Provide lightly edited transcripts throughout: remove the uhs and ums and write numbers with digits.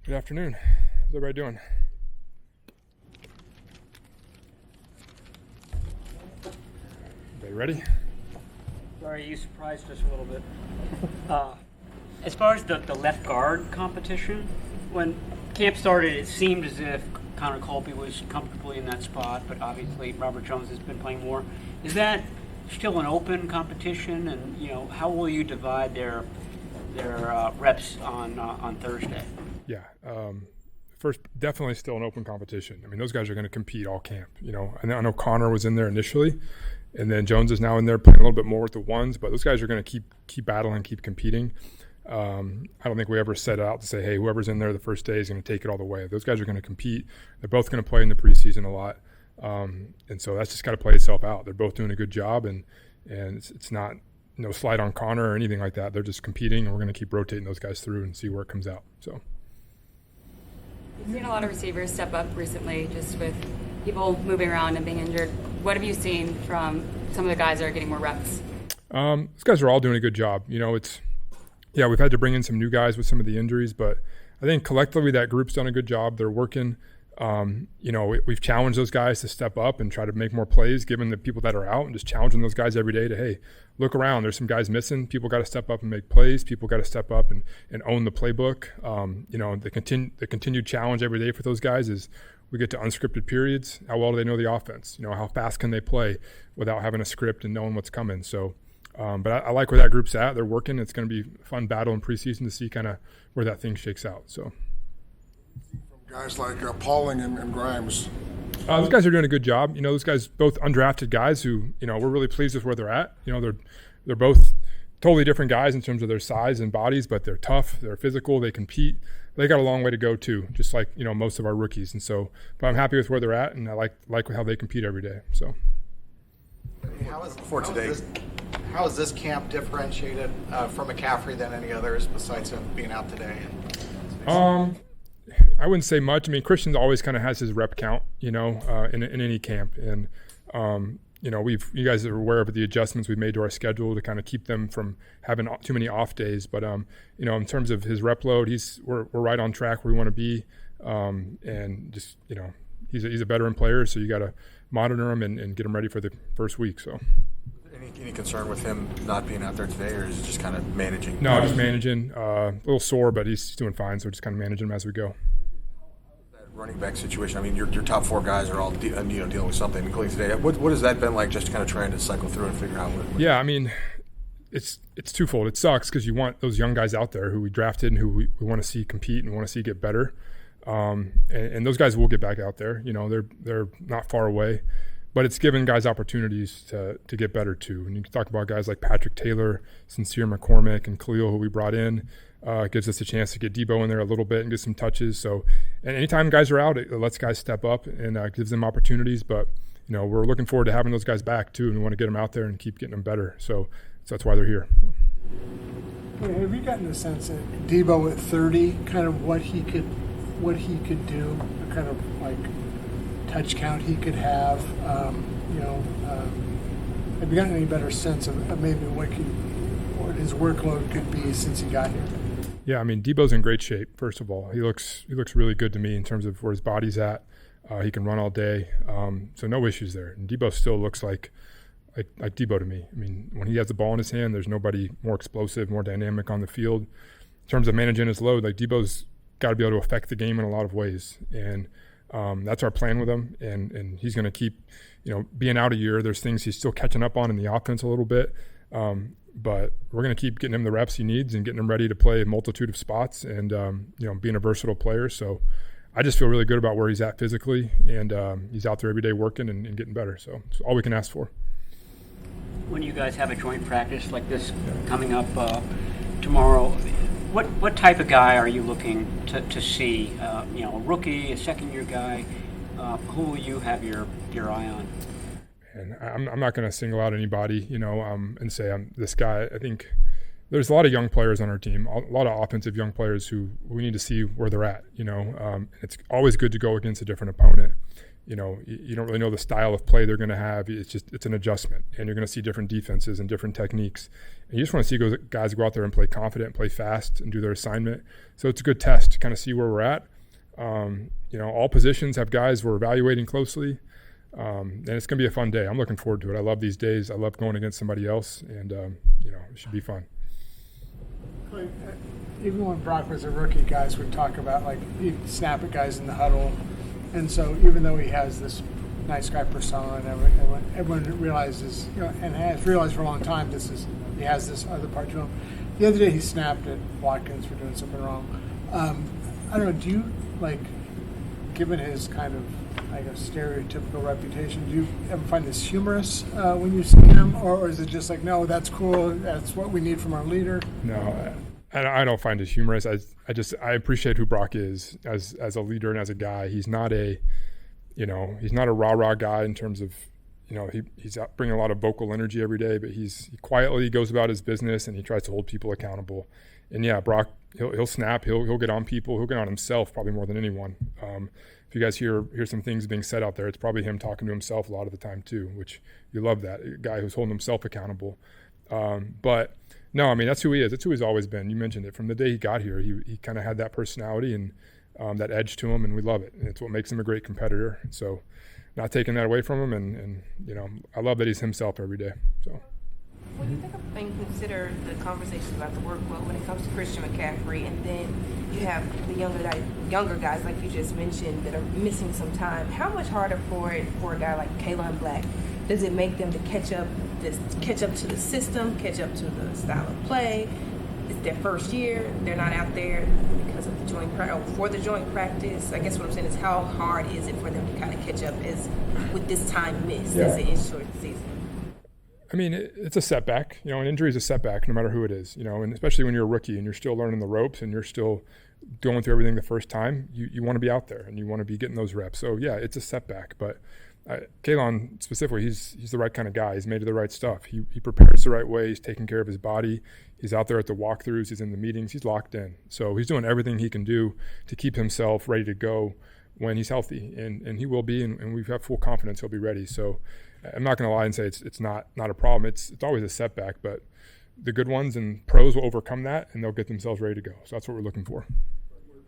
Good afternoon. How's everybody doing? Everybody ready? Sorry, you surprised us a little bit. As far as the left guard competition, when camp started, it seemed as if Connor Colby was comfortably in that spot, but obviously Robert Jones has been playing more. Is that still an open competition? And how will you divide their reps on Thursday? Yeah. First, definitely still an open competition. I mean, those guys are going to compete all camp. I know Connor was in there initially, and then Jones is now in there playing a little bit more with the ones. But those guys are going to keep battling, keep competing. I don't think we ever set out to say, hey, whoever's in there the first day is going to take it all the way. Those guys are going to compete. They're both going to play in the preseason a lot, and so that's just got to play itself out. They're both doing a good job, and it's not no slide on Connor or anything like that. They're just competing, and we're going to keep rotating those guys through and see where it comes out. So. You've seen a lot of receivers step up recently just with people moving around and being injured. What have you seen from some of the guys that are getting more reps? These guys are all doing a good job. We've had to bring in some new guys with some of the injuries, but I think collectively that group's done a good job. They're working. We've challenged those guys to step up and try to make more plays given the people that are out, and just challenging those guys every day to, hey, look around. There's some guys missing. People got to step up and make plays. People got to step up and own the playbook. The continued challenge every day for those guys is we get to unscripted periods. How well do they know the offense? How fast can they play without having a script and knowing what's coming? So, but I like where that group's at. They're working. It's going to be a fun battle in preseason to see kind of where that thing shakes out. So. Guys like Pauling and Grimes. Those guys are doing a good job. Those guys, both undrafted guys who, we're really pleased with where they're at. They're both totally different guys in terms of their size and bodies, but they're tough, they're physical, they compete. They got a long way to go too, just like, most of our rookies. And so, but I'm happy with where they're at, and I like how they compete every day. So. How is this camp differentiated from McCaffrey than any others besides him being out today? I wouldn't say much. I mean, Christian always kind of has his rep count, in any camp. And, you guys are aware of the adjustments we've made to our schedule to kind of keep them from having too many off days. But, in terms of his rep load, we're right on track where we want to be. And just, he's a veteran player, so you got to monitor him and get him ready for the first week. So. Any concern with him not being out there today, or is it just kind of managing? No, just managing. A little sore, but he's doing fine, so just kind of managing him as we go. That running back situation, I mean, your top four guys are all dealing with something, including today. What has that been like, just kind of trying to cycle through and figure out what? Yeah, I mean, it's twofold. It sucks because you want those young guys out there who we drafted and who we want to see compete and want to see get better. And those guys will get back out there. They're not far away. But it's given guys opportunities to get better too. And you can talk about guys like Patrick Taylor, Sincere McCormick, and Khalil, who we brought in. Gives us a chance to get Deebo in there a little bit and get some touches. So, and anytime guys are out, it lets guys step up and gives them opportunities. But, we're looking forward to having those guys back too, and we want to get them out there and keep getting them better. So that's why they're here. Have you gotten the sense that Deebo at 30, kind of what he could do, kind of like touch count he could have, have you gotten any better sense of maybe what his workload could be since he got here? Yeah, I mean, Deebo's in great shape, first of all. He looks really good to me in terms of where his body's at. He can run all day, so no issues there. And Deebo still looks like Deebo to me. I mean, when he has the ball in his hand, there's nobody more explosive, more dynamic on the field. In terms of managing his load, Deebo's got to be able to affect the game in a lot of ways. And that's our plan with him, and he's going to keep, being out a year. There's things he's still catching up on in the offense a little bit, but we're going to keep getting him the reps he needs and getting him ready to play a multitude of spots and, being a versatile player. So I just feel really good about where he's at physically, and he's out there every day working and getting better. So it's all we can ask for. When you guys have a joint practice like this coming up tomorrow, what type of guy are you looking to see? A rookie, a second-year guy? Who will you have your eye on? And I'm not going to single out anybody, and say I'm this guy. I think there's a lot of young players on our team, a lot of offensive young players who we need to see where they're at. It's always good to go against a different opponent. you don't really know the style of play they're going to have. It's an adjustment, and you're going to see different defenses and different techniques. And you just want to see guys go out there and play confident, play fast, and do their assignment. So it's a good test to kind of see where we're at. All positions have guys we're evaluating closely, and it's going to be a fun day. I'm looking forward to it. I love these days. I love going against somebody else, and it should be fun. Even when Brock was a rookie, guys would talk about, like, he'd snap at guys in the huddle. And so even though he has this nice guy persona, and everyone realizes, and has realized for a long time, he has this other part to him. The other day he snapped at Watkins for doing something wrong. I don't know, do you, given his kind of, I guess, stereotypical reputation, do you ever find this humorous when you see him? Or is it just like, no, that's cool, that's what we need from our leader? No, I don't find it humorous. I appreciate who Brock is as a leader and as a guy. He's not a rah-rah guy in terms of, he's out bringing a lot of vocal energy every day, but he quietly goes about his business and he tries to hold people accountable. And yeah, Brock, he'll snap, he'll get on people, he'll get on himself probably more than anyone. If you guys hear some things being said out there, it's probably him talking to himself a lot of the time too, which you love that, a guy who's holding himself accountable. But no, I mean, that's who he is. That's who he's always been. You mentioned it. From the day he got here, he kind of had that personality and that edge to him, and we love it. And it's what makes him a great competitor. So not taking that away from him, and I love that he's himself every day. So. When you think of and consider the conversations about the workload when it comes to Christian McCaffrey, and then you have the younger guys like you just mentioned that are missing some time, how much harder for a guy like Kalon Black does it make them to catch up to the system, catch up to the style of play? It's their first year. They're not out there because of for the joint practice. I guess what I'm saying is, how hard is it for them to kind of catch up with this time missed as it is short season? I mean, it's a setback. An injury is a setback no matter who it is, and especially when you're a rookie and you're still learning the ropes and you're still going through everything the first time, you want to be out there and you want to be getting those reps. So yeah, it's a setback, but Kalon specifically, he's the right kind of guy. He's made of the right stuff. He prepares the right way. He's taking care of his body. He's out there at the walkthroughs. He's in the meetings. He's locked in. So he's doing everything he can do to keep himself ready to go when he's healthy, and he will be, and we've got full confidence he'll be ready. So I'm not going to lie and say it's not a problem. It's always a setback, but the good ones and pros will overcome that, and they'll get themselves ready to go. So that's what we're looking for.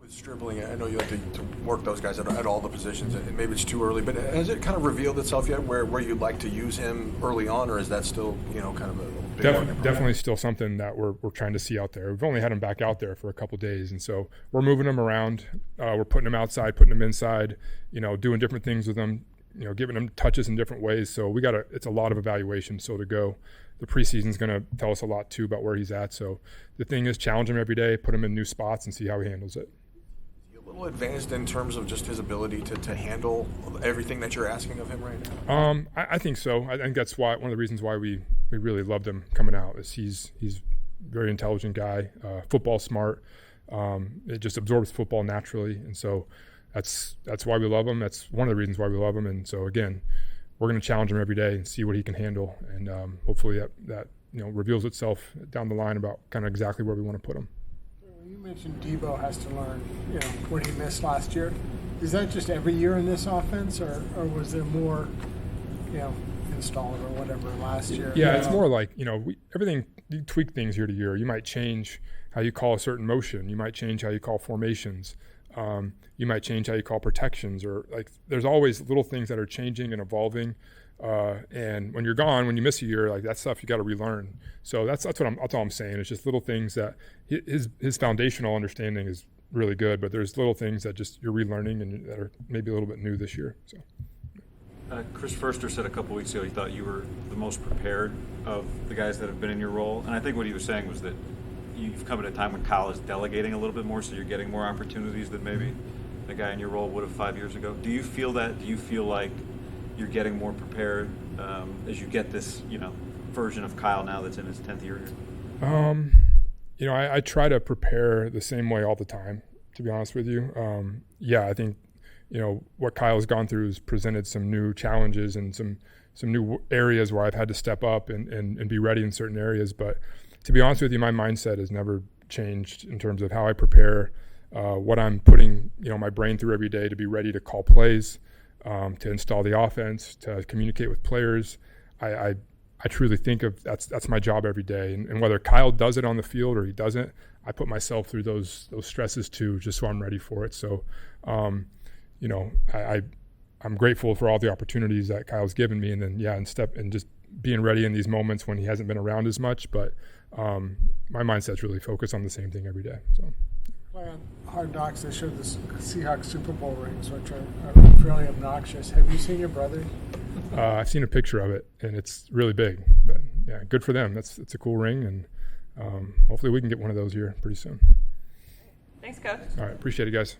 With dribbling, I know you like to work those guys at all the positions, and maybe it's too early, but has it kind of revealed itself yet where you'd like to use him early on, or is that still kind of a big definitely still something that we're trying to see out there. We've only had him back out there for a couple days, and so we're moving him around. We're putting him outside, putting him inside, doing different things with him, giving him touches in different ways. So it's a lot of evaluation still to go. The preseason's going to tell us a lot too about where he's at. So the thing is, challenge him every day, put him in new spots, and see how he handles it. A little advanced in terms of just his ability to handle everything that you're asking of him right now? I think so. I think that's one of the reasons why we really loved him coming out is he's a very intelligent guy, football smart. It just absorbs football naturally, and so that's why we love him. That's one of the reasons why we love him. And so again, we're going to challenge him every day and see what he can handle, and hopefully that reveals itself down the line about kind of exactly where we want to put him. You mentioned Deebo has to learn, what he missed last year. Is that just every year in this offense, or was there more, installed or whatever last year? Yeah, it's more like, everything, you tweak things year to year. You might change how you call a certain motion. You might change how you call formations. You might change how you call protections, or there's always little things that are changing and evolving. And when you're gone, when you miss a year, that stuff you got to relearn. So that's all I'm saying. It's just little things that his foundational understanding is really good, but there's little things that just you're relearning and that are maybe a little bit new this year. So. Chris Furster said a couple weeks ago he thought you were the most prepared of the guys that have been in your role, and I think what he was saying was that you've come at a time when Kyle is delegating a little bit more, so you're getting more opportunities than maybe the guy in your role would have 5 years ago. Do you feel that? Do you feel like you're getting more prepared as you get this, version of Kyle now that's in his 10th year here? I try to prepare the same way all the time, to be honest with you. I think, what Kyle's gone through has presented some new challenges and some new areas where I've had to step up and be ready in certain areas. But to be honest with you, my mindset has never changed in terms of how I prepare, what I'm putting, my brain through every day to be ready to call plays. to install the offense, to communicate with players. I truly think of that's my job every day. And whether Kyle does it on the field or he doesn't, I put myself through those stresses too, just so I'm ready for it. So, I'm grateful for all the opportunities that Kyle's given me, and then and just being ready in these moments when he hasn't been around as much. But my mindset's really focused on the same thing every day. So. On Hard Knocks, they showed the Seahawks Super Bowl rings, which are fairly obnoxious. Have you seen your brother? I've seen a picture of it, and it's really big. But yeah, good for them. It's a cool ring, and hopefully we can get one of those here pretty soon. Thanks, Coach. All right, appreciate it, guys.